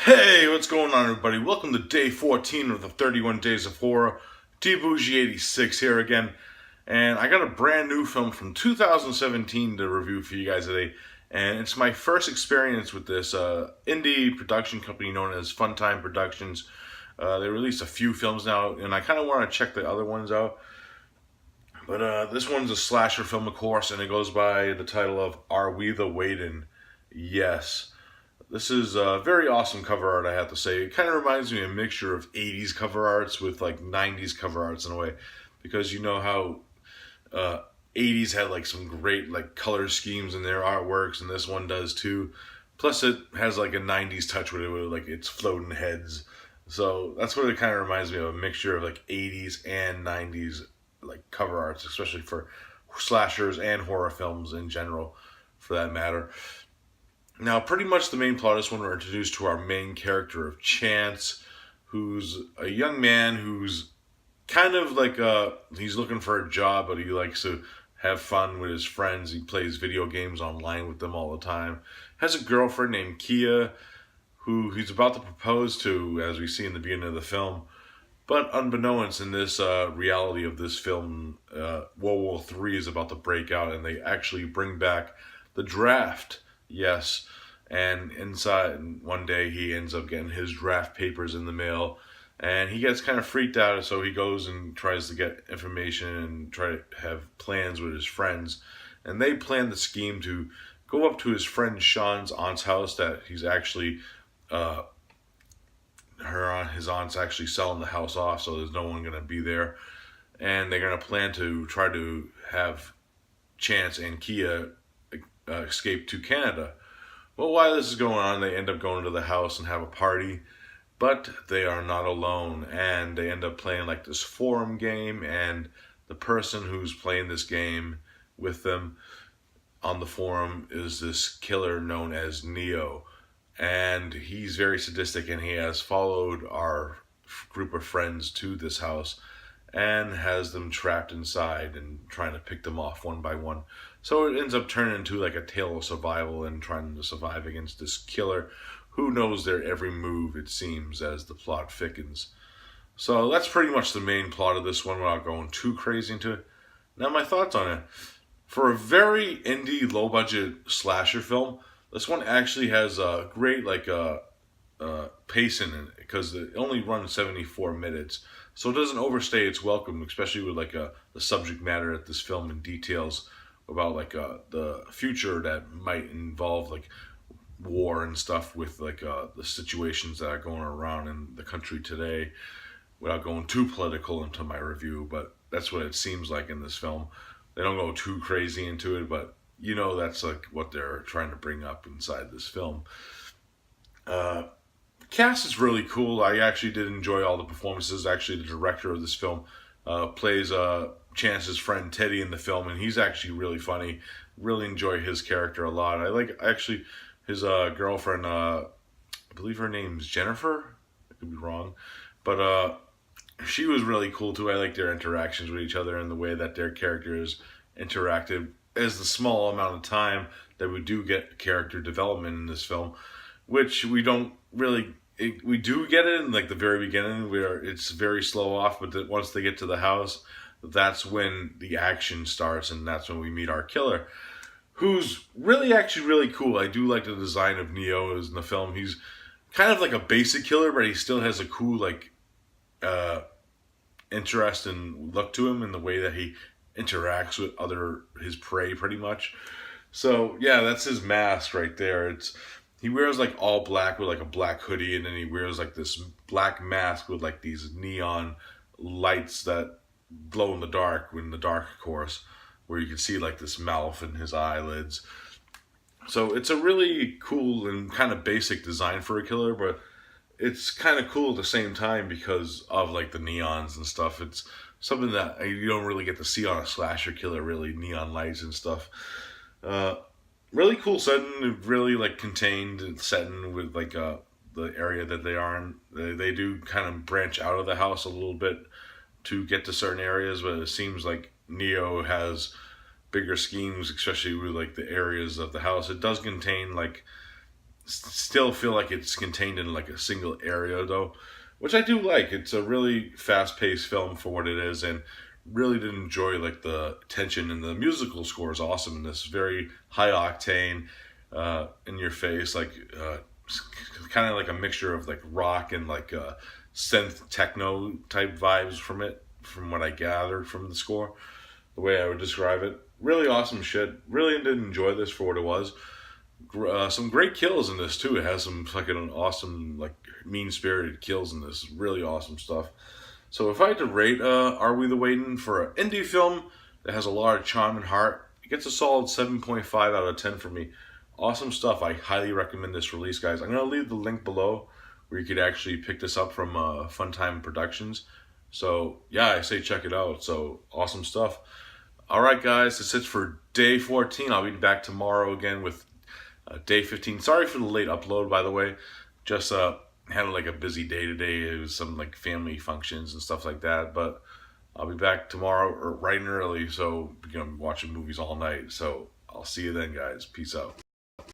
Hey, what's going on, everybody? Welcome to day 14 of the 31 Days of Horror. D-Bougie86 here again. And I got a brand new film from 2017 to review for you guys today. And it's my first experience with this indie production company known as Funtime Productions. They released a few films now, and I kind of want to check the other ones out. But this one's a slasher film, of course, and it goes by the title of Are We the Waitin'? Yes. This is a very awesome cover art, I have to say. It kind of reminds me of a mixture of 80s cover arts with like 90s cover arts in a way. Because you know how 80s had like some great like color schemes in their artworks, and this one does too. Plus it has like a 90s touch with it, with like its floating heads. So that's what it kind of reminds me of, a mixture of like 80s and 90s like cover arts, especially for slashers and horror films in general, for that matter. Now, pretty much the main plot is when we're introduced to our main character of Chance, who's a young man who's kind of like he's looking for a job, but he likes to have fun with his friends. He plays video games online with them all the time. Has a girlfriend named Kia, who he's about to propose to, as we see in the beginning of the film. But unbeknownst in this reality of this film, World War III is about to break out, and they actually bring back the draft. Yes, and inside one day he ends up getting his draft papers in the mail, and he gets kind of freaked out. So he goes and tries to get information and try to have plans with his friends, and they plan the scheme to go up to his friend Sean's aunt's house that he's actually uh, his aunt's actually selling the house off, so there's no one gonna be there, and they're gonna plan to try to have Chance and Kia escape to Canada. Well, while this is going on, they end up going to the house and have a party, but they are not alone, and they end up playing like this forum game, and the person who's playing this game with them on the forum is this killer known as Neo, and he's very sadistic, and he has followed our group of friends to this house and has them trapped inside and trying to pick them off one by one. So it ends up turning into like a tale of survival and trying to survive against this killer who knows their every move, it seems, as the plot thickens. So that's pretty much the main plot of this one without going too crazy into it. Now, my thoughts on it. For a very indie, low budget slasher film, this one actually has a great pacing in it because it only runs 74 minutes. So it doesn't overstay its welcome, especially with the subject matter that this film and details about the future that might involve like war and stuff with the situations that are going around in the country today. Without going too political into my review, but that's what it seems like in this film. They don't go too crazy into it, but you know that's like what they're trying to bring up inside this film. Uh, Cast is really cool. I actually did enjoy all the performances. Actually, the director of this film plays Chance's friend Teddy in the film, and he's actually really funny. Really enjoy his character a lot. I like actually his girlfriend. I believe her name's Jennifer. I could be wrong, but she was really cool too. I like their interactions with each other and the way that their characters interacted. As the small amount of time that we do get character development in this film, which we don't really we do get it in like the very beginning where it's very slow off, but once they get to the house, that's when the action starts, and that's when we meet our killer, who's really actually really cool. I do like the design of Neo in the film. He's kind of like a basic killer, but he still has a cool uh, interest and look to him in the way that he interacts with his prey, pretty much. So yeah, that's his mask right there. He wears like all black with like a black hoodie, and then he wears like this black mask with like these neon lights that glow in the dark, of course, where you can see like this mouth and his eyelids. So it's a really cool and kind of basic design for a killer, but it's kind of cool at the same time because of like the neons and stuff. It's something that you don't really get to see on a slasher killer, really, neon lights and stuff. Uh, Really cool setting, really like contained setting with the area that they are in. They do kind of branch out of the house a little bit to get to certain areas, but it seems like Neo has bigger schemes, especially with like the areas of the house. It does contain like still feel like it's contained in like a single area though, which I do like. It's a really fast-paced film for what it is, and really did enjoy like the tension, and the musical score is awesome in this. Very high octane, in your face, like kind of like a mixture of like rock and like synth techno type vibes from it, from what I gathered from the score, the way I would describe it. Really awesome shit. Really did enjoy this for what it was. Some great kills in this too. It has some fucking awesome, like mean spirited kills in this. Really awesome stuff. So if I had to rate Are We the Waiting for an indie film that has a lot of charm and heart, it gets a solid 7.5 out of 10 for me. Awesome stuff. I highly recommend this release, guys. I'm going to leave the link below where you could actually pick this up from Funtime Productions. So yeah, I say check it out. So awesome stuff. Alright guys, that's it for day 14. I'll be back tomorrow again with day 15. Sorry for the late upload, by the way. Just had like a busy day today. It was some like family functions and stuff like that. But I'll be back tomorrow or bright and early. So, watching movies all night. So I'll see you then, guys. Peace out.